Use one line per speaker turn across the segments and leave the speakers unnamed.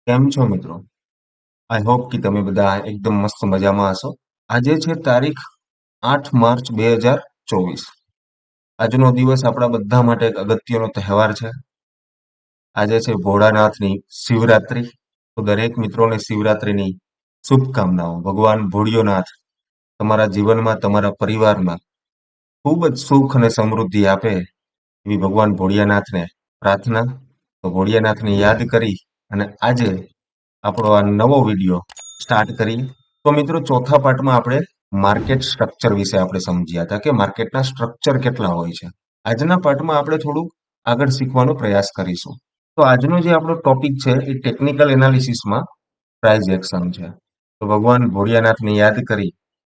કેમ છો મિત્રો? આઈ હોપ કે તમે બધા એકદમ મસ્ત મજામાં હશો. આજે છે તારીખ 8 માર્ચ 2024. આજનો દિવસ આપણા બધા માટે એક અગત્યનો તહેવાર છે. આજે છે ભોળાનાથની શિવરાત્રી. તો દરેક મિત્રોને શિવરાત્રીની શુભકામનાઓ. ભગવાન ભોળિયોનાથ તમારા જીવનમાં, તમારા પરિવારમાં ખૂબ જ સુખ અને સમૃદ્ધિ આપે એવી ભગવાન ભોળિયાનાથને પ્રાર્થના. તો ભોળિયાનાથને યાદ કરી અને આજે આપણો આ નવો વિડીયો સ્ટાર્ટ કરીએ. તો મિત્રો, ચોથા પાર્ટમાં આપણે માર્કેટ સ્ટ્રક્ચર વિશે આપણે સમજ્યા હતા કે માર્કેટના સ્ટ્રક્ચર કેટલા હોય છે. આજના પાર્ટમાં આપણે થોડુંક આગળ શીખવાનો પ્રયાસ કરીશું. તો આજનો જે આપણો ટોપિક છે એ ટેકનિકલ એનાલિસિસમાં પ્રાઇઝ એક્શન છે. તો ભગવાન ભોળિયાનાથને યાદ કરી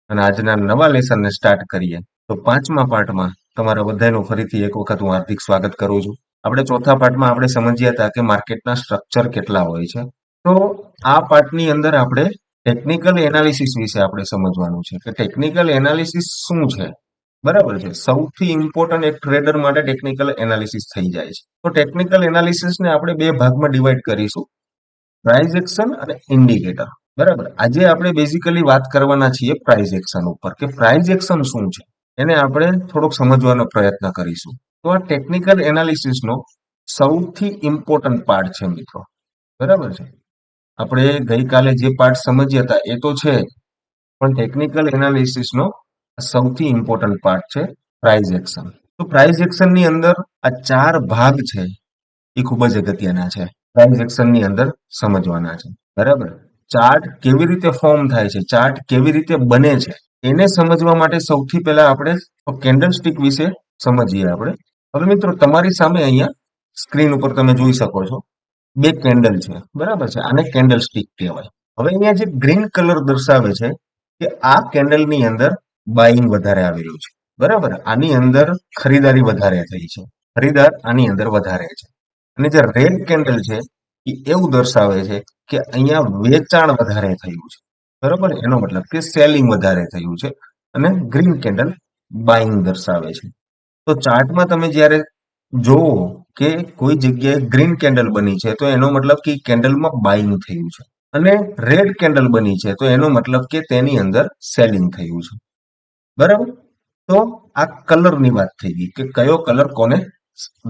અને આજના નવા લેસનને સ્ટાર્ટ કરીએ. તો પાંચમા પાર્ટમાં તમારા બધાનું ફરીથી એક વખત હું હાર્દિક સ્વાગત કરું છું. આપણે ચોથા પાર્ટમાં આપણે સમજ્યા હતા કે માર્કેટના સ્ટ્રક્ચર કેટલા હોય છે. તો આ પાર્ટની અંદર આપણે ટેકનિકલ એનાલિસિસ વિશે આપણે સમજવાનું છે કે ટેકનિકલ એનાલિસિસ શું છે. બરાબર છે. સૌથી ઇમ્પોર્ટન્ટ એક ટ્રેડર માટે ટેકનિકલ એનાલિસિસ થઈ જાય છે. તો ટેકનિકલ એનાલિસિસને આપણે બે ભાગમાં ડિવાઈડ કરીશું: પ્રાઇઝ એક્શન અને ઇન્ડિકેટર. બરાબર. આજે આપણે બેઝિકલી વાત કરવાના છીએ પ્રાઇઝ એક્શન ઉપર કે પ્રાઇઝ એક્શન શું છે. એને આપણે થોડોક સમજવાનો પ્રયત્ન કરીશું. તો આ ટેકનિકલ એનાલિસિસનો સૌથી ઇમ્પોર્ટન્ટ પાર્ટ છે મિત્રો. બરાબર છે. આપણે ગઈકાલે જે પાર્ટ સમજ્યા હતા એ તો છે, પણ ટેકનિકલ એનાલિસિસનો સૌથી ઇમ્પોર્ટન્ટ પાર્ટ છે પ્રાઇઝ એક્શન. તો પ્રાઇઝ એક્શનની અંદર આ ચાર ભાગ છે એ ખૂબ જ અગત્યના છે. પ્રાઇઝ એક્શનની અંદર સમજવાના છે. બરાબર. ચાર્ટ કેવી રીતે ફોર્મ થાય છે, ચાર્ટ કેવી રીતે બને છે, એને સમજવા માટે સૌથી પહેલા આપણે કેન્ડલ સ્ટિક વિશે સમજીએ આપણે. હવે મિત્રો, તમારી સામે અહીંયા સ્ક્રીન ઉપર તમે જોઈ શકો છો બે કેન્ડલ છે. બરાબર છે. આને કેન્ડલ સ્ટિક કહેવાય. હવે અહીંયા જે ગ્રીન કલર દર્શાવે છે કે આ કેન્ડલની અંદર બાઇંગ વધારે આવેલું છે. બરાબર. આની અંદર ખરીદારી વધારે થઈ છે. ખરીદાર આની અંદર વધારે છે. અને જે રેડ કેન્ડલ છે એ એવું દર્શાવે છે કે અહીંયા વેચાણ વધારે થયું છે. બરાબર. એનો મતલબ કે સેલિંગ વધારે થયું છે. અને ગ્રીન કેન્ડલ બાઇંગ દર્શાવે છે. તો ચાર્ટમાં તમે જ્યારે જોવો કે કોઈ જગ્યાએ ગ્રીન કેન્ડલ બની છે તો એનો મતલબ કે કેન્ડલમાં બાઇંગ થયું છે. અને રેડ કેન્ડલ બની છે તો એનો મતલબ કે તેની અંદર સેલિંગ થયું છે. બરાબર. તો આ કલરની વાત થઈ ગઈ કે કયો કલર કોને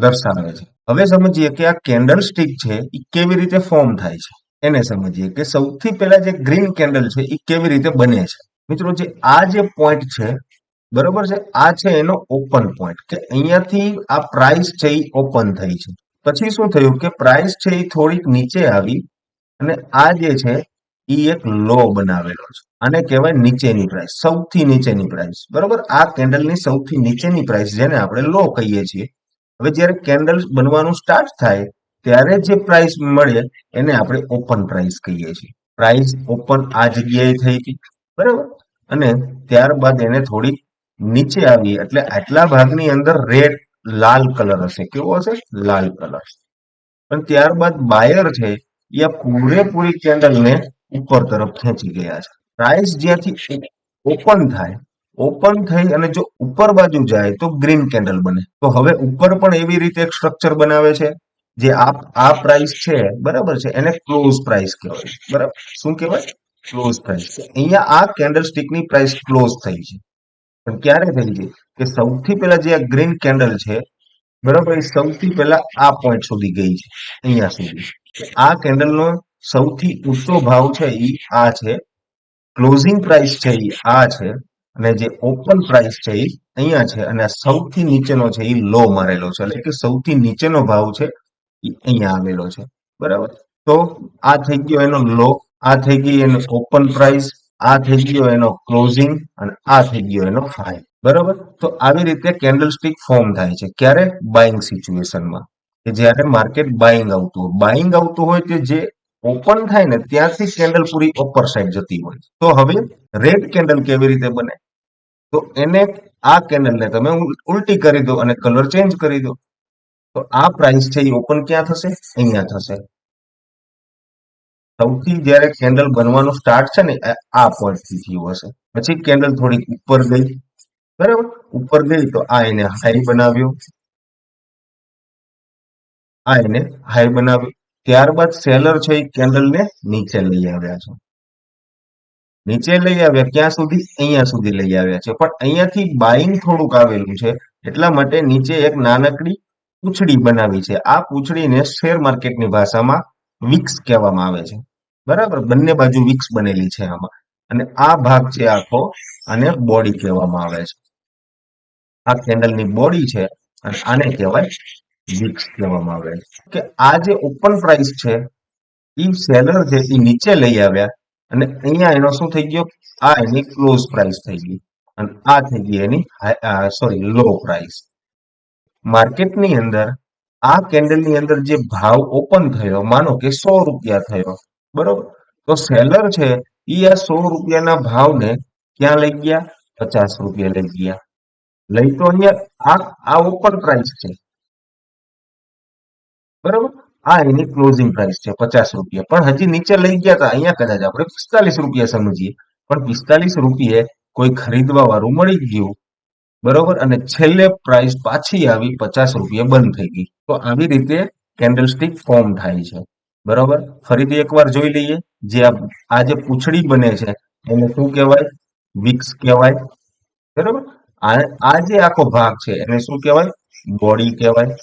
દર્શાવે છે. હવે સમજીએ કે આ કેન્ડલ સ્ટિક છે એ કેવી રીતે ફોર્મ થાય છે. એને સમજીએ કે સૌથી પહેલા જે ગ્રીન કેન્ડલ છે એ કેવી રીતે બને છે. મિત્રો, જે આ જે પોઈન્ટ છે, બરોબર છે, આ છે એનો ઓપન પોઈન્ટ કે અહીંયાથી આ પ્રાઇસ છે એ ઓપન થઈ છે. પછી શું થયું કે પ્રાઇસ છે એ થોડીક નીચે આવી અને આ જે છે એ એક લો બનાવેલો છે. આને કહેવાય નીચેની પ્રાઇસ, સૌથી નીચેની પ્રાઇસ. બરોબર. આ કેન્ડલની સૌથી નીચેની પ્રાઇસ, જેને આપણે લો કહીએ છીએ. હવે જ્યારે કેન્ડલ બનવાનું સ્ટાર્ટ થાય ત્યારે જે પ્રાઇસ મળે એને આપણે ઓપન પ્રાઇસ કહીએ છીએ. પ્રાઇસ ઓપન આ જગ્યાએ થઈ હતી. બરાબર. અને ત્યારબાદ એને થોડીક નીચે આવી એટલે આટલા ભાગની અંદર રેડ લાલ કલર હશે. કેવો હશે? લાલ કલર. પણ ત્યારબાદ બાયર છે એ આ પૂરેપૂરી કેન્ડલને ઉપર તરફ ખેંચી ગયા છે. પ્રાઇસ જ્યાંથી ઓપન થાય, ઓપન થઈ અને જો ઉપર બાજુ જાય તો ગ્રીન કેન્ડલ બને. તો હવે ઉપર પણ એવી રીતે એક સ્ટ્રક્ચર બનાવે છે. જે આ પ્રાઇસ છે, બરાબર છે, એને ક્લોઝ પ્રાઇસ કહેવાય. બરાબર. શું કહેવાય? Close price. અહીંયા આ કેન્ડલ સ્ટિકની પ્રાઇસ ક્લોઝ થઈ છે. પણ ક્યારે થઈ છે કે સૌથી પહેલા જે આ ગ્રીન કેન્ડલ છે, બરાબર, એ સૌથી પહેલા આ પોઈન્ટ સુધી ગઈ છે, અહીંયા સુધી. આ કેન્ડલનો સૌથી ઊંચો ભાવ છે એ આ છે, ક્લોઝિંગ પ્રાઇસ છે એ આ છે, અને જે ઓપન પ્રાઇસ છે એ અહીંયા છે, અને સૌથી નીચેનો છે એ લો મારેલો છે, એટલે કે સૌથી નીચેનો ભાવ છે એ અહીંયા આવેલો છે. બરાબર. તો આ થઈ ગયો એનો લો, આ થઈ ગઈ એનો ઓપન પ્રાઇસ, આ થઈ ગયો એનો ક્લોઝિંગ, અને આ થઈ ગયો એનો હાઈ. બરાબર. તો આવી રીતે કેન્ડલ સ્ટિક ફોર્મ થાય છે. ક્યારે? બાઇંગ સિચ્યુએશનમાં, કે જ્યારે માર્કેટ બાઇંગ આવતું હોય. બાઇંગ આવતું હોય કે જે ઓપન થાય ને ત્યાંથી કેન્ડલ પૂરી અપર સાઈડ જતી હોય. તો હવે રેડ કેન્ડલ કેવી રીતે બને? તો એને આ કેન્ડલને તમે ઉલટી કરી દો અને કલર ચેન્જ કરી દો. તો આ પ્રાઇસ છે એ ઓપન ક્યાં થશે? અહીંયા થશે. સૌથી જ્યારે કેન્ડલ બનવાનું સ્ટાર્ટ છે ને આ પોઈન્ટ થી થયું હશે. પછી કેન્ડલ થોડીક ઉપર ગઈ. બરાબર. ઉપર ગઈ તો આ એને હાઈ બનાવ્યો, આ એને હાઈ બનાવ્યો. ત્યારબાદ સેલર છે એ કેન્ડલને નીચે લઈ આવ્યા છે. નીચે લઈ આવ્યા ક્યાં સુધી? અહીંયા સુધી લઈ આવ્યા છે. પણ અહીંયાથી બાઇંગ થોડુંક આવેલું છે, એટલા માટે નીચે એક નાનકડી પૂંછડી બનાવી છે. આ પૂંછડીને શેર માર્કેટની ભાષામાં વિક્સ કહેવામાં આવે છે. બરાબર, બંને બાજુ વિક્સ બનેલી છે આમાં. અને આ ભાગ છે આખો, આને બોડી કહેવામાં આવે છે. આ કેન્ડલની બોડી છે અને આને કહેવાય વિક્સ કહેવામાં આવે છે. કે આ જે ઓપન પ્રાઇસ છે એ સેલર છે એ નીચે લઈ આવ્યા અને અહીંયા એનો શું થઈ ગયો? આ એની ક્લોઝ પ્રાઇસ થઈ ગઈ અને આ થઈ ગઈ એની લો પ્રાઇસ. માર્કેટની અંદર આ કેન્ડલની અંદર જે ભાવ ઓપન થયો, માનો કે 100 રૂપિયા થયો, બરોબર, તો સેલર છે એ આ 100 રૂપિયાના ભાવને ક્યાં લઈ ગયા? 50 રૂપિયા લઈ ગયા. લઈ તો અહીંયા આ ઓપન પ્રાઇસ છે, બરોબર, આ એની ક્લોઝિંગ પ્રાઇસ છે 50 રૂપિયા, પણ હજી નીચે લઈ ગયા હતા. અહીંયા કદાચ આપણે 45 રૂપિયા સમજીએ, પણ 45 રૂપિયે કોઈ ખરીદવા વાળું મળી ગયું, બરોબર, અને છેલ્લે પ્રાઇસ પાછી આવી 50 રૂપિયે બંધ થઈ ગઈ. તો આવી રીતે કેન્ડલસ્ટિક ફોર્મ થાય છે. બરોબર, ફરીથી એકવાર જોઈ લઈએ. જે આ જે પૂંછડી બને છે એને શું કહેવાય? વિક્સ કહેવાય. બરોબર, આ જે આખો ભાગ છે એને શું કહેવાય? બોડી કહેવાય.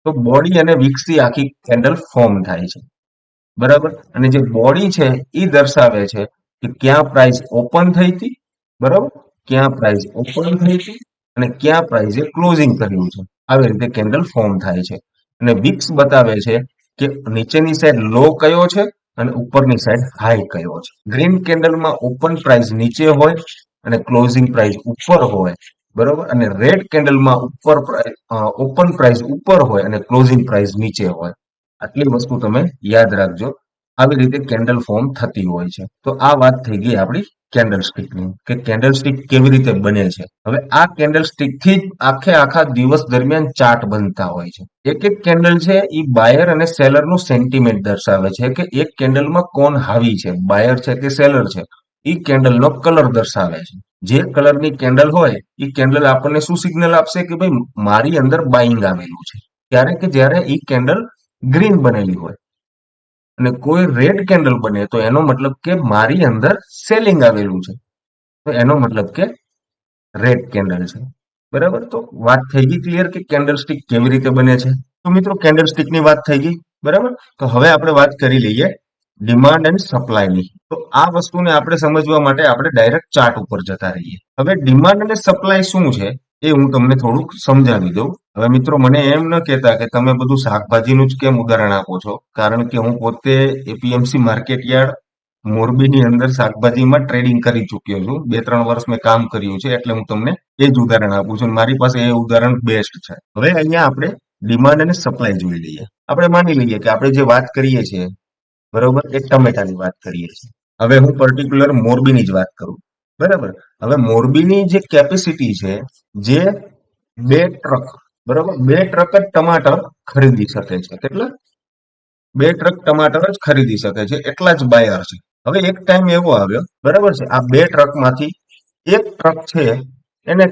તો બોડી અને વિક્સથી આખી કેન્ડલ ફોર્મ થાય છે. બરાબર, અને જે બોડી છે એ દર્શાવે છે કે ક્યાં પ્રાઇસ ઓપન થઈ હતી, બરાબર, ક્યાં પ્રાઇસ ઓપન થઈ હતી અને ક્યાં પ્રાઇસે ક્લોઝિંગ કર્યું છે. આવી રીતે કેન્ડલ ફોર્મ થાય છે. અને વિક્સ બતાવે છે કે નીચેની સાઈડ લો કયો છે અને ઉપરની સાઈડ હાઈ કયો છે. ગ્રીન કેન્ડલમાં ઓપન પ્રાઇસ નીચે હોય અને ક્લોઝિંગ પ્રાઇસ ઉપર હોય, બરોબર, અને રેડ કેન્ડલમાં ઓપન પ્રાઇસ ઉપર હોય અને ક્લોઝિંગ પ્રાઇસ નીચે હોય. આટલી વસ્તુ તમે યાદ રાખજો. આવી રીતે કેન્ડલ ફોર્મ થતી હોય છે. તો આ વાત થઈ ગઈ આપણી કેન્ડલસ્ટિકની, કે કેન્ડલસ્ટિક કેવી રીતે બને છે. હવે આ કેન્ડલસ્ટિક થી જ આખા દિવસ દરમિયાન ચાર્ટ બનતા હોય છે. એક એક કેન્ડલ છે એ બાયર અને સેલર નું સેન્ટિમેન્ટ દર્શાવે છે કે એક કેન્ડલમાં કોણ હાવી છે, બાયર છે કે સેલર છે. એ કેન્ડલનો કલર દર્શાવે છે. જે કલરની કેન્ડલ હોય એ કેન્ડલ આપણને શું સિગ્નલ આપશે કે ભાઈ મારી અંદર બાઇંગ આવેલું છે. ત્યારે કે જ્યારે એ કેન્ડલ ગ્રીન બનેલી હોય અને કોઈ રેડ કેન્ડલ બને તો એનો મતલબ કે મારી અંદર સેલિંગ આવેલું છે, તો એનો મતલબ કે રેડ કેન્ડલ છે. બરાબર, તો વાત થઈ ગઈ ક્લિયર કે કેન્ડલ સ્ટિક કેવી રીતે બને છે. તો મિત્રો કેન્ડલ સ્ટિકની વાત થઈ ગઈ, બરાબર. તો હવે આપણે વાત કરી લઈએ ડિમાન્ડ એન્ડ સપ્લાયની. તો આ વસ્તુને આપણે સમજવા માટે આપણે ડાયરેક્ટ ચાર્ટ ઉપર જતા રહીએ. હવે ડિમાન્ડ અને સપ્લાય શું છે એ હું તમને થોડુંક સમજાવી દઉં. હવે મિત્રો મને એમ ન કહેતા કે તમે બધું શાકભાજીનું જ કેમ ઉદાહરણ આપો છો, કારણ કે હું પોતે એપીએમસી માર્કેટયાર્ડ મોરબીની અંદર શાકભાજીમાં ટ્રેડિંગ કરી ચૂક્યો છું. 2-3 વર્ષ મેં કામ કર્યું છે, એટલે હું તમને એ જ ઉદાહરણ આપું છું. મારી પાસે એ ઉદાહરણ બેસ્ટ છે. હવે અહીંયા આપણે ડિમાન્ડ અને સપ્લાય જોઈ લઈએ. આપણે માની લઈએ કે આપણે જે વાત કરીએ છીએ, બરોબર, એ ટમેટાની વાત કરીએ છીએ. હવે હું પર્ટિક્યુલર મોરબીની જ વાત કરું, બરાબર. હવે મોરબીની જે કેપેસિટી છે, જે 2 ટ્રક, બરોબર, 2 ટ્રક જ ટમાટર ખરીદી શકે છે. કેટલા? 2 ટ્રક ટમાટર જ ખરીદી શકે છે, એટલા જ બાયર છે. હવે એક ટાઈમ એવો આવ્યો, બરાબર છે, આ 2 ટ્રકમાંથી એક ટ્રક છે એને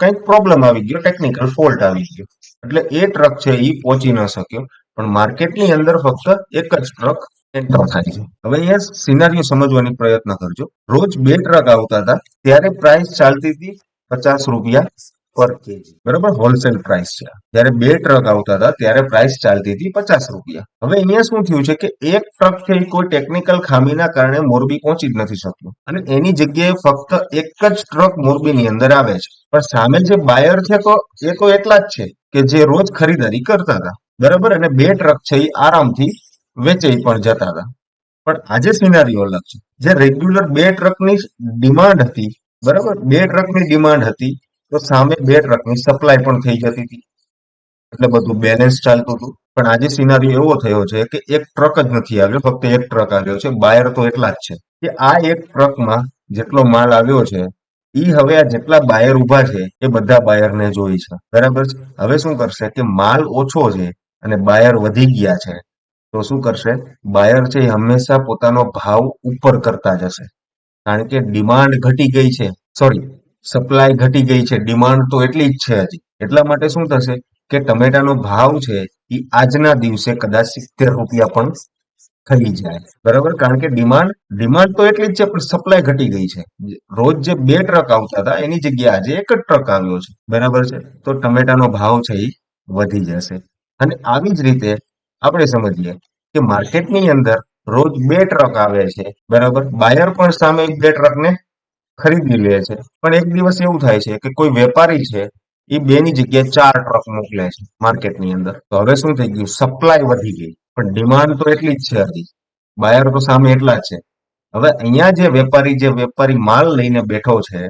કંઈક પ્રોબ્લેમ આવી ગયો, ટેકનિકલ ફોલ્ટ આવી ગયો, એટલે એ ટ્રક છે એ પહોંચી ન શક્યો. પણ માર્કેટની અંદર ફક્ત એક જ ટ્રક એન્ટર થાય છે. હવે અહીંયા સિનારીઓ સમજવાની પ્રયત્ન કરજો. રોજ 2 ટ્રક આવતા હતા ત્યારે પ્રાઇસ ચાલતી હતી 50 રૂપિયા પર કેજી, બરાબર, હોલસેલ પ્રાઇસ છે. જ્યારે 2 ટ્રક આવતા હતા ત્યારે પ્રાઇસ ચાલતી હતી 50 રૂપિયા. હવે અહીંયા શું થયું છે કે એક ટ્રક છે એ કોઈ ટેકનિકલ ખામીના કારણે મોરબી પહોંચી જ નથી શક્યું અને એની જગ્યાએ ફક્ત એક જ ટ્રક મોરબીની અંદર આવે છે. પણ સામે જે બાયર છે તો એ તો એટલા જ છે કે જે રોજ ખરીદારી કરતા હતા, બરાબર, અને 2 ટ્રક છે એ આરામથી વેચાઈ પણ જતા હતા. પણ આજે સિનારીઓ અલગ છે. જે રેગ્યુલર 2 ટ્રકની ડિમાન્ડ હતી, બરાબર, 2 ટ્રકની ડિમાન્ડ હતી, તો સામે 2 ટ્રકની સપ્લાય પણ થઈ જતી હતી, એટલે બધું બેલેન્સ ચાલતું હતું. પણ આજે સિનારીઓ એવો થયો છે કે એક ટ્રક જ નથી આવ્યો, ફક્ત એક ટ્રક આવ્યો છે. બાયર તો એટલા જ છે કે આ એક ટ્રકમાં જેટલો માલ આવ્યો છે ઈ હવે આ જેટલા બાયર ઉભા છે એ બધા બાયરને જોઈ છે, બરાબર છે. હવે શું કરશે કે માલ ઓછો છે અને બાયર વધી ગયા છે, તો શું કરશે? બાયર છે એ હંમેશા પોતાનો ભાવ ઉપર કરતા જશે, કારણ કે ડિમાન્ડ ઘટી ગઈ છે, સોરી, સપ્લાય ઘટી ગઈ છે, ડિમાન્ડ તો એટલી જ છે હજી. એટલા માટે શું થશે કે ટમેટાનો ભાવ છે એ આજના દિવસે કદાચ 70 રૂપિયા પણ થઈ જાય, બરાબર. કારણ કે ડિમાન્ડ ડિમાન્ડ તો એટલી જ છે, પણ સપ્લાય ઘટી ગઈ છે. રોજ જે 2 ટ્રક આવતા હતા એની જગ્યાએ આજે એક જ ટ્રક આવ્યો છે, બરાબર છે. તો ટમેટાનો ભાવ છે એ વધી જશે. અને આવી જ રીતે આપણે સમજીએ કે માર્કેટની અંદર રોજ 2 ટ્રક આવે છે, બરાબર. બાયર પણ સામે 2 ટ્રકને ખરીદી લે છે, પણ એક દિવસ એવું થાય છે કે કોઈ વેપારી છે એ 2ની જગ્યાએ 4 ટ્રક મોકલે છે માર્કેટની અંદર. તો હવે શું થઈ ગયું? સપ્લાય વધી ગઈ, પણ ડિમાન્ડ તો એટલી જ છે હજી. બાયર તો સામે એટલા જ છે. હવે અહીંયા જે વેપારી માલ લઈને બેઠો છે,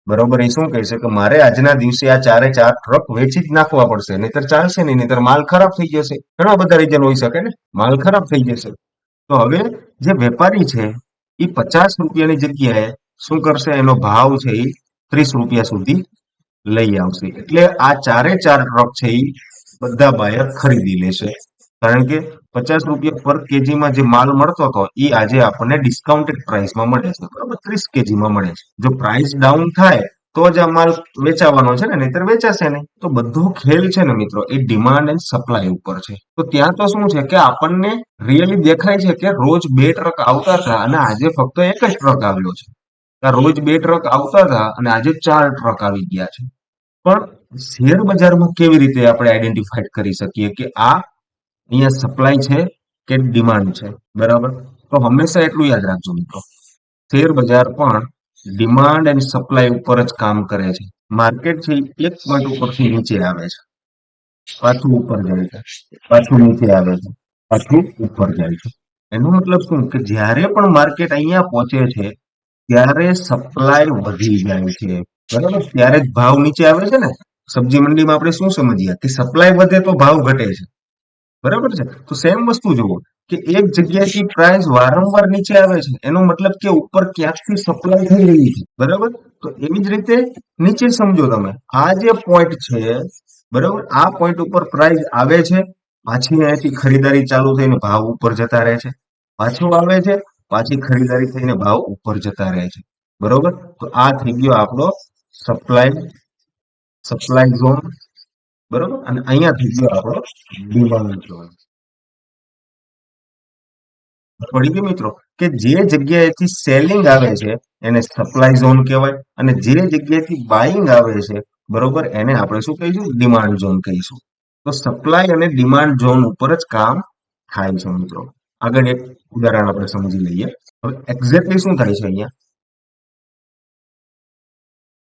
બરોબર, એ શું કહે છે કે મારે આજના દિવસે આ 4 ટ્રક વેચી જ નાખવા પડશે, નહીતર ચાલશે નહીં, નહીતર માલ ખરાબ થઈ જશે. ઘણા બધા રીઝન હોઈ શકે ને, માલ ખરાબ થઈ જશે. તો હવે જે વેપારી છે એ 50 રૂપિયાની જગ્યાએ શું કરશે? એનો ભાવ છે એ 30 રૂપિયા સુધી લઈ આવશે. એટલે આ 4 ટ્રક છે એ બધા બાયર ખરીદી લેશે. કારણ કે 50 રૂપિયા પર કેજીમાં જે માલ મળતો હતો એ આજે આપણને ડિસ્કાઉન્ટેડ પ્રાઇસમાં મળે છે, બરોબર. 30 કેજીમાં મળે છે. જો પ્રાઇસ ડાઉન થાય તો જ આ માલ વેચાવાનો છે ને, નહીતર વેચાશે નહીં. તો બધો ખેલ છે ને મિત્રો, એ ડિમાન્ડ એન્ડ સપ્લાય ઉપર છે. તો ત્યાં તો શું છે કે આપણને રિયલી દેખાય છે કે રોજ 2 ટ્રક આવતા હતા અને આજે ફક્ત એક જ ટ્રક આવ્યો છે. રોજ 2 ટ્રક આવતા હતા અને આજે 4 ટ્રક આવી ગયા છે. પણ શેર બજારમાં કેવી રીતે આપણે આઈડેન્ટિફાઈડ કરી શકીએ કે આ અહીંયા સપ્લાય છે કે ડિમાન્ડ છે, બરાબર? તો હંમેશા એટલું યાદ રાખજો મિત્રો, શેર બજાર પણ ડિમાન્ડ એન્ડ સપ્લાય ઉપર જ કામ કરે છે. માર્કેટ છે એક પોઈન્ટ ઉપરથી નીચે આવે છે, પાછું ઉપર જાય છે, પાછું નીચે આવે છે, પાછું ઉપર જાય છે. એનો મતલબ શું કે જ્યારે પણ માર્કેટ અહીંયા પહોંચે છે ત્યારે સપ્લાય વધી જાય છે, બરાબર. ત્યારે જ ભાવ નીચે આવે છે ને. સબ્જી મંડીમાં આપણે શું સમજીએ કે સપ્લાય વધે તો ભાવ ઘટે છે, બરાબર છે. તો સેમ વસ્તુ જુઓ કે એક જગ્યાએથી પ્રાઇસ વારંવાર નીચે આવે છે, એનો મતલબ કે ઉપર ક્યાંકથી સપ્લાય થઈ રહી છે, બરાબર. તો એવી જ રીતે નીચે સમજો તમે, આ જે પોઈન્ટ છે, બરાબર, આ પોઈન્ટ ઉપર પ્રાઇસ આવે છે, પાછી અહીંયાથી ખરીદારી ચાલુ થઈને ભાવ ઉપર જતા રહે છે, પાછું આવે છે, પાછી ખરીદારી થઈને ભાવ ઉપર જતા રહે છે, બરોબર. તો આ થઈ ગયો આપણો સપ્લાય સપ્લાય ઝોન, બરોબર. અને અહીંયા થઈ ગયો આપણો ડિમાન્ડ ઝોન. પડી ગયું મિત્રો કે જે જગ્યાએથી સેલિંગ આવે છે એને સપ્લાય ઝોન કહેવાય, અને જે જગ્યાએથી બાઇંગ આવે છે, બરોબર, એને આપણે શું કહીશું? ડિમાન્ડ ઝોન કહીશું. તો સપ્લાય અને ડિમાન્ડ ઝોન ઉપર જ કામ થાય છે મિત્રો. આગળ એક ઉદાહરણ આપણે સમજી લઈએ. હવે એક્ઝેક્ટલી શું થાય છે અહીંયા?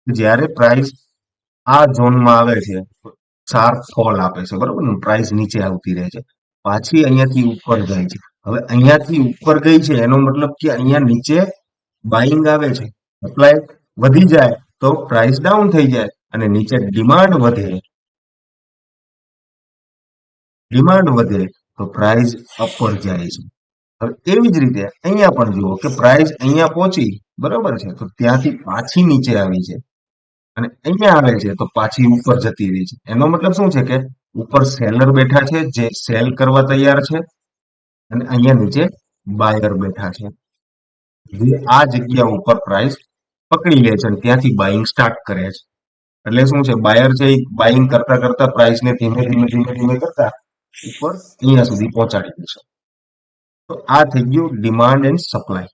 જ્યારે પ્રાઇસ આ ઝોનમાં આવે છે, શાર્પ ફોલ આપે છે, બરોબર ને, પ્રાઇસ નીચે આવતી રહે છે, પાછી અહીંયાથી ઉપર જાય છે. હવે અહીંયાથી ઉપર ગઈ છે એનો મતલબ કે અહીંયા નીચે બાઇંગ આવે છે, સપ્લાય વધી જાય તો પ્રાઇસ ડાઉન થઈ જાય, અને નીચે ડિમાન્ડ વધે તો પ્રાઇસ અપર જાય છે. હવે એવી જ રીતે અહીંયા પણ જુઓ કે પ્રાઇસ અહીંયા પહોંચી, બરોબર છે, તો ત્યાંથી પાછી નીચે આવી છે, અને અહીંયા આવે છે તો પાછી ઉપર જતી રહી છે. એનો મતલબ શું છે કે ઉપર સેલર બેઠા છે જે સેલ કરવા તૈયાર છે, અને અહીંયા નીચે બાયર બેઠા છે જે આ જગ્યા ઉપર પ્રાઇસ પકડી લે છે અને ત્યાંથી બાઇંગ સ્ટાર્ટ કરે છે. એટલે શું છે, બાયર છે એ બાઇંગ કરતા કરતા પ્રાઇસને ધીમે ધીમે ધીમે ધીમે કરતા ઉપર અહીંયા સુધી પહોંચાડી દેશે. તો આ થઈ ગયું ડિમાન્ડ એન્ડ સપ્લાય,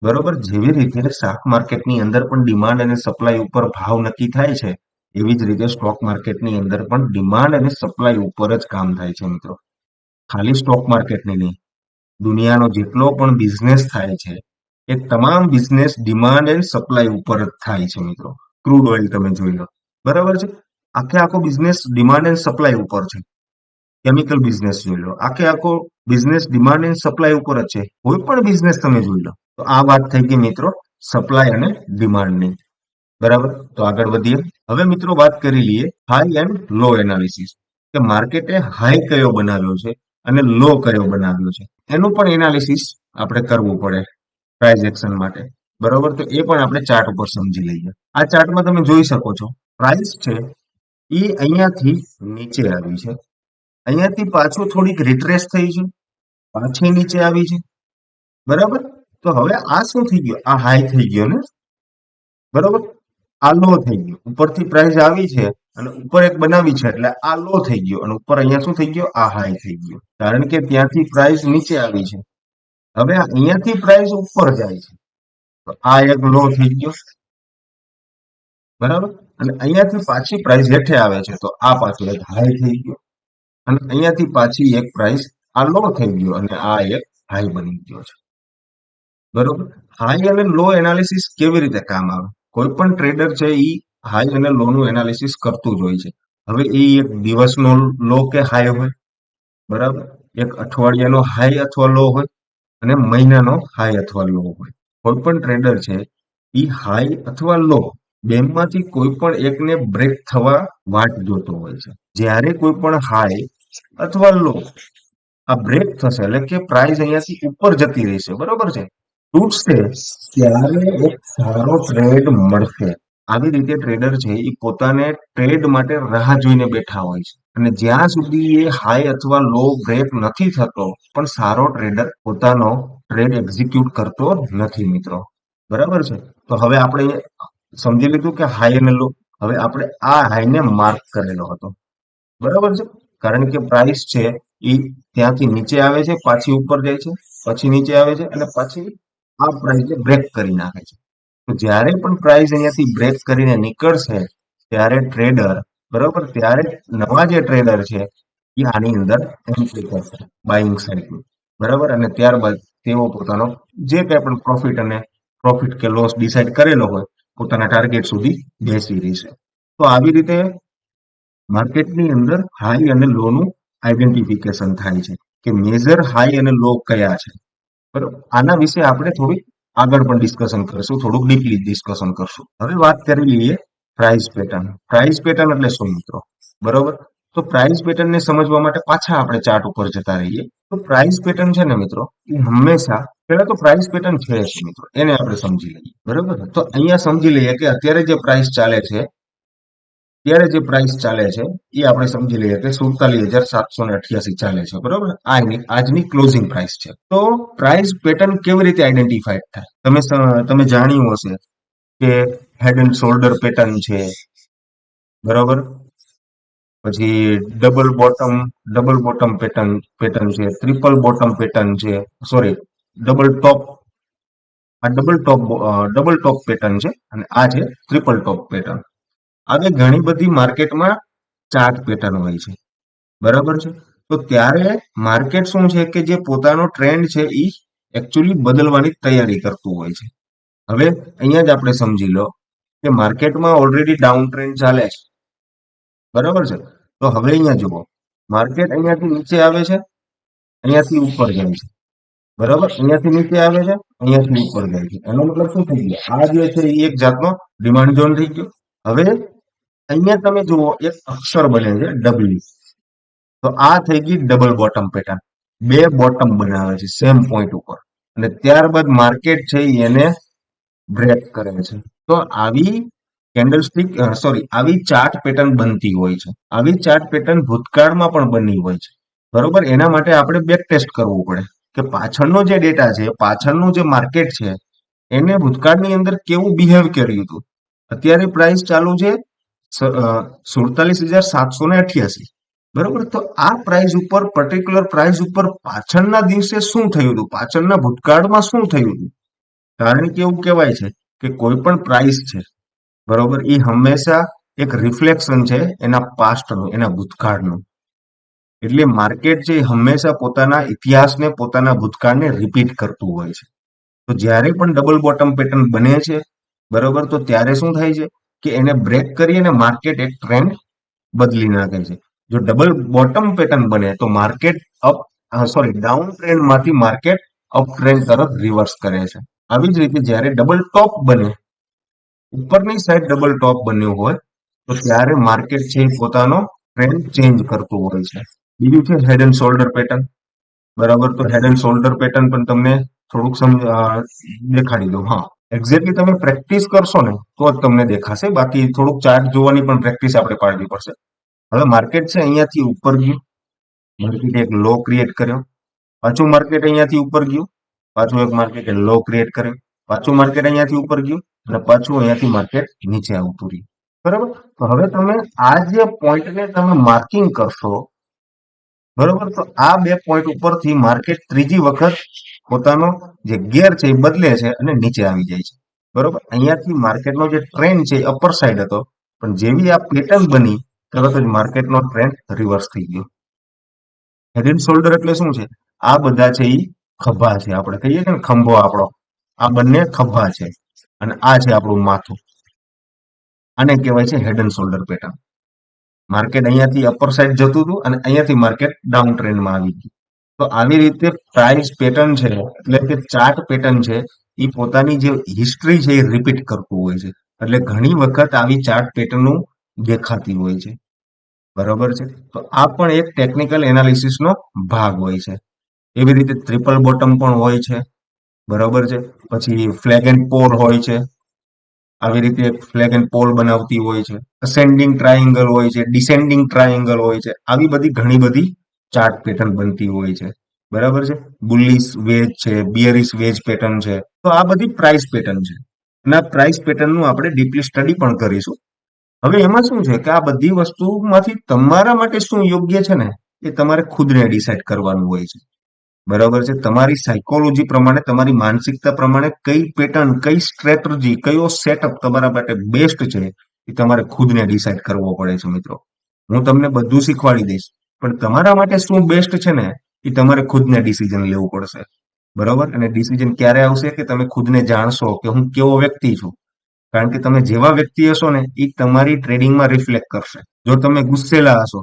બરોબર. જેવી રીતે શાક માર્કેટની અંદર પણ ડિમાન્ડ અને સપ્લાય ઉપર ભાવ નક્કી થાય છે, એવી જ રીતે સ્ટોક માર્કેટની અંદર પણ ડિમાન્ડ અને સપ્લાય ઉપર જ કામ થાય છે મિત્રો. ખાલી સ્ટોક માર્કેટની નહીં, દુનિયાનો જેટલો પણ બિઝનેસ થાય છે એ તમામ બિઝનેસ ડિમાન્ડ એન્ડ સપ્લાય ઉપર જ થાય છે મિત્રો. ક્રૂડ ઓઇલ તમે જોઈ લો, બરાબર છે, આખે આખો બિઝનેસ ડિમાન્ડ એન્ડ સપ્લાય ઉપર છે. કેમિકલ બિઝનેસ જોઈ લો, આખે આખો બિઝનેસ ડિમાન્ડ એન્ડ સપ્લાય ઉપર જ છે. કોઈ પણ બિઝનેસ તમે જોઈ લો. તો આ વાત થઈ ગઈ મિત્રો સપ્લાય અને ડિમાન્ડની, બરાબર. તો આગળ વધીએ. હવે મિત્રો વાત કરી લઈએ હાઈ એન્ડ લો એનાલિસિસ, કે માર્કેટે હાઈ કયો બનાવ્યો છે અને લો કયો બનાવ્યો છે, એનું પણ એનાલિસિસ આપણે કરવું પડે પ્રાઇસ એક્શન માટે, બરોબર. તો એ પણ આપણે ચાર્ટ ઉપર સમજી લઈએ. આ ચાર્ટમાં તમે જોઈ શકો છો પ્રાઇસ છે એ અહીંયાથી નીચે આવી છે, અહીંયાથી પાછું થોડીક રિટ્રેસ થઈ છે, પાછી નીચે આવી છે, બરાબર. તો હવે આ શું થઈ ગયું? આ હાઈ થઈ ગયો ને, બરોબર. આ લો થઈ ગયો. ઉપરથી પ્રાઇસ આવી છે અને ઉપર એક બનાવી છે એટલે આ લો થઈ ગયો અને ઉપર અહીંયા શું થઈ ગયો, આ હાઈ થઈ ગયો, કારણ કે ત્યાંથી પ્રાઇસ નીચે આવી છે. હવે અહીંયાથી પ્રાઇસ ઉપર જાય છે તો આ એક લો થઈ ગયો, બરાબર. અને અહીંયાથી પાછી પ્રાઇસ હેઠે આવે છે તો આ પાછો એક હાઈ થઈ ગયો, અને અહીંયાથી પાછી એક પ્રાઇસ આ લો થઈ ગયો અને આ એક હાઈ બની ગયો છે, બરોબર. હાઈ અને લો એનાલિસિસ કેવી રીતે કામ આવે? કોઈ પણ ટ્રેડર છે એ હાઈ અને લો નું એનાલિસિસ કરતું જ હોય છે. હવે એ એક દિવસનો લો કે હાઈ હોય, બરાબર, એક અઠવાડિયાનો હાઈ અથવા લો હોય, અને મહિનાનો હાઈ અથવા લો હોય. કોઈ પણ ટ્રેડર છે એ હાઈ અથવા લો બેમાંથી કોઈ પણ એકને બ્રેક થવા વાટ જોતો હોય છે. જ્યારે કોઈ પણ હાઈ અથવા લો આ બ્રેક થશે એટલે કે પ્રાઇસ અહીંયાથી ઉપર જતી રહેશે, બરોબર છે, તૂટશે, ત્યારે એક સારો ટ્રેડ મળશે. આવી રીતે ટ્રેડર છે એ પોતાને ટ્રેડ માટે રાહ જોઈને બેઠા હોય છે, અને જ્યાં સુધી એ હાઈ અથવા લો બ્રેક નથી થતો પણ સારો ટ્રેડર પોતાનો ટ્રેડ એક્ઝિક્યુટ કરતો નથી મિત્રો, બરાબર છે. તો હવે આપણે સમજી લીધું કે હાઈ અને લો. હવે આપણે આ હાઈને માર્ક કરેલો હતો, બરાબર છે, કારણ કે પ્રાઇસ છે એ ત્યાંથી નીચે આવે છે, પાછી ઉપર જાય છે, પછી નીચે આવે છે અને પછી આ પ્રાઇસને બ્રેક કરી નાખે છે. તો જ્યારે પણ પ્રાઇસ અહીંયાથી બ્રેક કરીને નીકળશે ત્યારે ટ્રેડર, બરોબર, ત્યારે નવા જે ટ્રેડર છે એ આની અંદર એન્ટ્રી કરશે બાઇંગ સાઈડની, બરાબર, અને ત્યારબાદ તેઓ પોતાનો જે કંઈ પણ પ્રોફિટ કે લોસ ડિસાઇડ કરેલો હોય પોતાના ટાર્ગેટ સુધી બેસી રહેશે. તો આવી રીતે માર્કેટની અંદર હાઈ અને લો નું આઈડેન્ટિફિકેશન થાય છે કે મેજર હાઈ અને લો કયા છે, બરોબર. આના વિશે આપણે થોડી આગળ પણ ડિસ્કશન કરશું, થોડુંક ડીપલી ડિસ્કશન કરશું. હવે વાત કરી લઈએ પ્રાઇસ પેટર્ન. પ્રાઇસ પેટર્ન એટલે શું મિત્રો, બરોબર. તો પ્રાઇસ પેટર્ન ને સમજવા માટે પાછા આપણે ચાર્ટ ઉપર જતા રહીએ. તો પ્રાઇસ પેટર્ન છે ને મિત્રો, એ હંમેશા પહેલા તો પ્રાઇસ પેટર્ન છે શું મિત્રો એને આપણે સમજી લઈએ, બરોબર. તો અહીંયા સમજી લઈએ કે અત્યારે જે પ્રાઇસ ચાલે છે, ત્યારે જે પ્રાઇસ ચાલે છે એ આપણે સમજી લઈએ કે 47,788 ચાલે છે, બરોબર. આજની ક્લોઝિંગ પ્રાઇસ છે. તો પ્રાઇસ પેટર્ન કેવી રીતે આઈડેન્ટિફાઈડ થાય? તમે જાણ્યું હશે કે હેડ એન્ડ શોલ્ડર પેટર્ન છે, બરોબર. પછી ડબલ બોટમ પેટર્ન છે, ટ્રિપલ બોટમ પેટર્ન છે, સોરી, ડબલ ટોપ, આ ડબલ ટોપ પેટર્ન છે અને આ છે ટ્રિપલ ટોપ પેટર્ન. આવી ઘણી બધી માર્કેટમાં ચાર્ટ પેટર્ન હોય છે, બરાબર છે. તો ત્યારે માર્કેટ શું છે કે જે પોતાનો ટ્રેન્ડ છે એ એકચ્યુઅલી બદલવાની તૈયારી કરતું હોય છે. હવે અહીંયા જ આપણે સમજી લો કે માર્કેટમાં ઓલરેડી ડાઉન ટ્રેન્ડ ચાલે છે, બરાબર છે. તો હવે અહીંયા જુઓ, માર્કેટ અહીંયાથી નીચે આવે છે, અહીંયાથી ઉપર જાય છે, બરાબર, અહીંયાથી નીચે આવે છે, અહીંયાથી ઉપર જાય છે. એનો મતલબ શું થઈ ગયો, આ જે છે એ એક જાતનો ડિમાન્ડ ઝોન થઈ ગયો. હવે અહીંયા તમે જુઓ એક અક્ષર બને છે ડબલ્યુ, તો આ થઈ ગઈ ડબલ બોટમ પેટર્ન. બે બોટમ બનાવે છે સેમ પોઈન્ટ ઉપર, અને ત્યારબાદ માર્કેટ છે એને બ્રેક કરે છે. તો આવી કેન્ડલસ્ટિક સોરી આવી ચાર્ટ પેટર્ન બનતી હોય છે. આવી ચાર્ટ પેટર્ન ભૂતકાળમાં પણ બની હોય છે, બરોબર. એના માટે આપણે બેક ટેસ્ટ કરવું પડે કે પાછળનો જે ડેટા છે, પાછળનું જે માર્કેટ છે એને ભૂતકાળની અંદર કેવું બિહેવ કર્યું હતું. અત્યારે પ્રાઇસ ચાલુ છે 47,788, બરોબર. તો આ પ્રાઇસ ઉપર, પર્ટિક્યુલર પ્રાઇસ ઉપર પાછળના દિવસે શું થયું હતું, પાછળના ભૂતકાળમાં શું થયું હતું. કારણ કે એવું કહેવાય છે કે કોઈ પણ પ્રાઇસ છે, બરોબર, એ હંમેશા એક રિફ્લેક્શન છે એના પાસ્ટનું, એના ભૂતકાળનું. એટલે માર્કેટ છે એ હંમેશા પોતાના ઇતિહાસને, પોતાના ભૂતકાળને રિપીટ કરતું હોય છે. તો જ્યારે પણ ડબલ બોટમ પેટર્ન બને છે, બરોબર, તો ત્યારે શું થાય છે કે એને બ્રેક કરી અને માર્કેટ એક ટ્રેન્ડ બદલી નાખે છે. જો ડબલ બોટમ પેટર્ન બને તો માર્કેટ ડાઉન ટ્રેન્ડમાંથી માર્કેટ અપ ટ્રેન્ડ તરફ રિવર્સ કરે છે. આવી જ રીતે જ્યારે ડબલ ટોપ બને, ઉપરની સાઈડ ડબલ ટોપ બન્યું હોય તો ત્યારે માર્કેટ છે એ પોતાનો ટ્રેન્ડ ચેન્જ કરતું હોય છે. બીજું છે હેડ એન્ડ શોલ્ડર પેટર્ન, બરાબર. તો હેડ એન્ડ શોલ્ડર પેટર્ન પણ તમને થોડુંક દેખાડી દઉં. હા, એક્ઝેક્ટલી તમે પ્રેક્ટિસ કરશો ને તો જ તમને દેખાશે, બાકી થોડુંક ચાર્ટ જોવાની પણ પ્રેક્ટિસ આપણે પાડવી પડશે. હવે માર્કેટ છે અહીંયાથી ઉપર ગયું, માર્કેટ એક લો ક્રિએટ કર્યો, પાછું માર્કેટ અહીંયાથી ઉપર ગયું, પાછું એક માર્કેટ લો ક્રિએટ કર્યો, પાછું માર્કેટ અહીંયાથી ઉપર ગયું અને પાછું અહીંયાથી માર્કેટ નીચે આવતું રહ્યું. બરાબર. તો હવે તમે આ જે પોઈન્ટને તમે માર્કિંગ કરશો, બરોબર, તો આ બે પોઈન્ટ ઉપરથી માર્કેટ ત્રીજી વખત પોતાનો જે ગિયર છે એ બદલે છે અને નીચે આવી જાય છે. બરોબર, અહીંયાથી માર્કેટનો જે ટ્રેન્ડ છે અપર સાઈડ હતો, પણ જેવી આ પેટર્ન બની તરત જ માર્કેટનો ટ્રેન્ડ રિવર્સ થઈ ગયો. હેડ એન્ડ શોલ્ડર એટલે શું છે? આ બધા છે એ ખભા છે, આપણે કહીએ છીએ ને ખંભો આપણો, આ બંને ખભા છે અને આ છે આપણું માથું. આને કહેવાય છે head and shoulder pattern. Market અહીંયાથી અપર સાઈડ જતું હતું અને અહીંયાથી માર્કેટ ડાઉન ટ્રેન્ડમાં આવી ગયું. તો આવી રીતે પ્રાઇસ પેટર્ન છે, એટલે કે ચાર્ટ પેટર્ન છે, એ પોતાની જે હિસ્ટ્રી છે એ રિપીટ કરતું હોય છે. એટલે ઘણી વખત આવી ચાર્ટ પેટર્ન દેખાતી હોય છે. બરોબર છે. તો આ પણ એક ટેકનિકલ એનાલિસિસનો ભાગ હોય છે. એવી રીતે ટ્રિપલ બોટમ પણ હોય છે. બરોબર છે. પછી ફ્લેગ એન્ડ પોલ હોય છે. આવી રીતે ફ્લેગ એન્ડ પોલ બનાવતી હોય છે. અસેન્ડિંગ ટ્રાયેંગલ હોય છે, ડિસેન્ડિંગ ટ્રાયેંગલ હોય છે. આવી બધી ઘણી બધી ચાર્ટ પેટર્ન બનતી હોય છે. બરાબર છે. બુલિશ વેજ છે, બિયરિશ વેજ પેટર્ન છે. તો આ બધી પ્રાઇસ પેટર્ન છે. અને આ પ્રાઇસ પેટર્નનું આપણે ડીપલી સ્ટડી પણ કરીશું. હવે એમાં શું છે કે આ બધી વસ્તુમાંથી તમારા માટે શું યોગ્ય છે ને, એ તમારે ખુદને ડિસાઈડ કરવાનું હોય છે. બરાબર છે. તમારી સાયકોલોજી પ્રમાણે, તમારી માનસિકતા પ્રમાણે કઈ પેટર્ન, કઈ સ્ટ્રેટજી, કયો સેટઅપ તમારા માટે બેસ્ટ છે, એ તમારે ખુદને ડિસાઈડ કરવો પડે છે મિત્રો. હું તમને બધું શીખવાડી દઈશ, પણ તમારા માટે શું બેસ્ટ છે ને, એ તમારે ખુદને ડિસિઝન લેવું પડશે. બરોબર. અને ડિસિઝન ક્યારે આવશે કે તમે ખુદને જાણશો કે હું કેવો વ્યક્તિ છું. કારણ કે તમે જેવા વ્યક્તિ હશો ને, એ તમારી ટ્રેડિંગમાં રિફ્લેક્ટ કરશે. જો તમે ગુસ્સેલા હશો,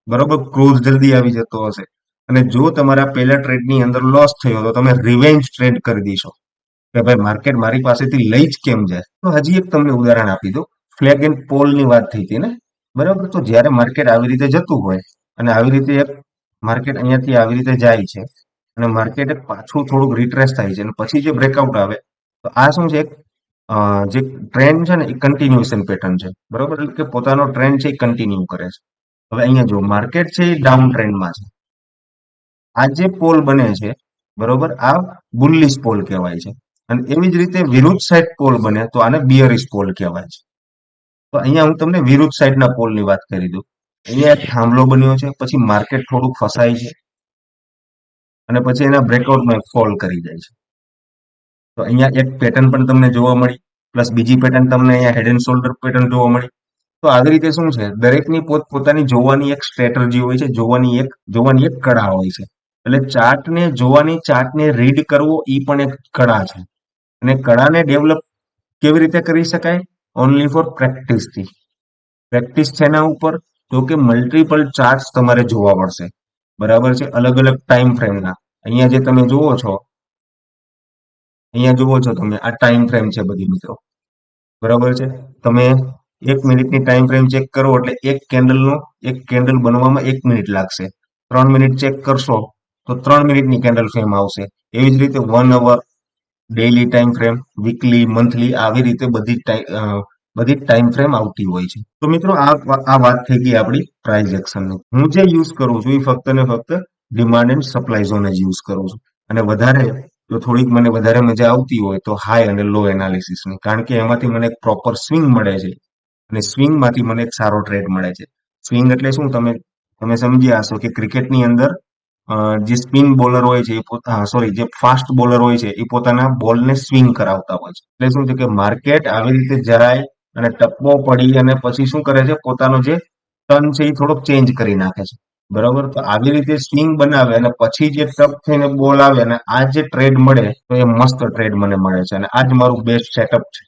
બરોબર, ક્રોધ જલ્દી આવી જતો હશે, અને જો તમારા પહેલા ટ્રેડની અંદર લોસ થયો તો તમે રિવેન્જ ટ્રેડ કરી દેશો કે ભાઈ માર્કેટ મારી પાસેથી લઈ જ કેમ જાય. તો હજી એક તમને ઉદાહરણ આપી દઉં. ફ્લેગ એન્ડ પોલ ની વાત થઈ હતી ને, બરાબર. તો જ્યારે માર્કેટ આવી રીતે જતું હોય અને આવી રીતે એક માર્કેટ અહીંયાથી આવી રીતે જાય છે અને માર્કેટ પાછું થોડુંક રિટ્રેસ થાય છે અને પછી જે બ્રેકઆઉટ આવે, તો આ શું છે, જે ટ્રેન્ડ છે ને એ કન્ટિન્યુએશન પેટર્ન છે. બરોબર, એટલે કે પોતાનો ટ્રેન્ડ છે એ કન્ટિન્યુ કરે છે. હવે અહીંયા જો માર્કેટ છે એ ડાઉન ટ્રેન્ડમાં છે. આ જે પોલ બને છે, બરોબર, આ બુલિશ પોલ કહેવાય છે. અને એવી જ રીતે વિરુદ્ધ સાઈડ પોલ બને તો આને બિયરિશ પોલ કહેવાય છે. તો અહીંયા હું તમને વિરુદ્ધ સાઈડના પોલની વાત કરી દઉં. અહીંયા એક થાંભલો બન્યો છે, પછી માર્કેટ થોડુંક ફસાય છે અને પછી એના બ્રેકઆઉટમાં ફોલ કરી જાય છે. તો અહીંયા એક પેટર્ન પણ તમને જોવા મળી, પ્લસ બીજી પેટર્ન તમને અહીંયા હેડ એન્ડ શોલ્ડર પેટર્ન જોવા મળી. તો આવી રીતે શું છે, દરેકની પોતપોતાની જોવાની એક સ્ટ્રેટજી હોય છે, જોવાની એક કળા હોય છે. એટલે ચાર્ટને જોવાની, ચાર્ટને રીડ કરવો એ પણ એક કળા છે. અને કળાને ડેવલપ કેવી રીતે કરી શકાય? Only for પ્રેક્ટિસથી. પ્રેક્ટિસ છે એના ઉપર, તો કે મલ્ટિપલ ચાર્ટ્સ તમારે જોવા પડશે. બરાબર છે. અલગ અલગ ટાઈમ ફ્રેમના. અહીંયા જે તમે જુઓ છો, અહીંયા જુઓ છો તમે, આ ટાઈમ ફ્રેમ છે બધી મિત્રો. બરાબર છે. તમે 1 મિનિટની ટાઈમ ફ્રેમ ચેક કરો એટલે એક કેન્ડલ બનવામાં 1 મિનિટ લાગશે. 3 મિનિટ ચેક કરશો તો 3 મિનિટની કેન્ડલ ફ્રેમ આવશે. એવી જ રીતે 1 hour, daily time frame, weekly, monthly, આવી રીતે બધી ટાઈમ ફ્રેમ આવતી હોય છે. તો મિત્રો આ વાત થઈ ગઈ આપણી પ્રાઇસ એક્શનની. હું જે યુઝ કરું છું એ ફક્ત ને ફક્ત ડિમાન્ડ એન્ડ સપ્લાય ઝોન જ યુઝ કરું છું. અને વધારે, જો થોડીક મને વધારે મજા આવતી હોય તો હાઈ અને લો એનાલિસિસની, કારણ કે એમાંથી મને એક પ્રોપર સ્વિંગ મળે છે અને સ્વિંગમાંથી મને એક સારો ટ્રેડ મળે છે. સ્વિંગ એટલે શું, તમે સમજ્યા હશો કે ક્રિકેટની અંદર જે સ્પિન બોલર હોય છે, જે ફાસ્ટ બોલર હોય છે, એ પોતાના બોલને સ્વિંગ કરાવતા હોય છે. એટલે શું છે કે માર્કેટ આવી રીતે જરાય અને ટપ્પો પડી અને પછી શું કરે છે, પોતાનો જે ટર્ન છે એ થોડોક ચેન્જ કરી નાખે છે. બરોબર. તો આવી રીતે સ્વિંગ બનાવે અને પછી જે ટપ થઈને બોલ આવે અને આ જે ટ્રેડ મળે, તો એ મસ્ત ટ્રેડ મને મળે છે અને આ જ મારું બેસ્ટ સેટઅપ છે.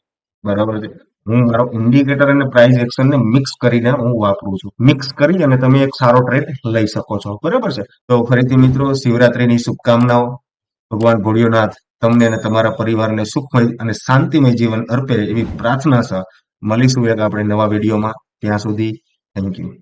બરાબર છે. હું મારો ઇન્ડિકેટર અને પ્રાઇસ એક્શનને મિક્સ કરીને હું વાપરું છું. મિક્સ કરી અને તમે એક સારો ટ્રેડ લઈ શકો છો. બરાબર છે. તો ફરીથી મિત્રો, શિવરાત્રીની શુભકામનાઓ. ભગવાન ભોળિયોનાથ તમને અને તમારા પરિવારને સુખમય અને શાંતિમય જીવન અર્પે એવી પ્રાર્થના છે. મળીશું એક આપણે નવા વિડીયોમાં. ત્યાં સુધી થેન્ક યુ.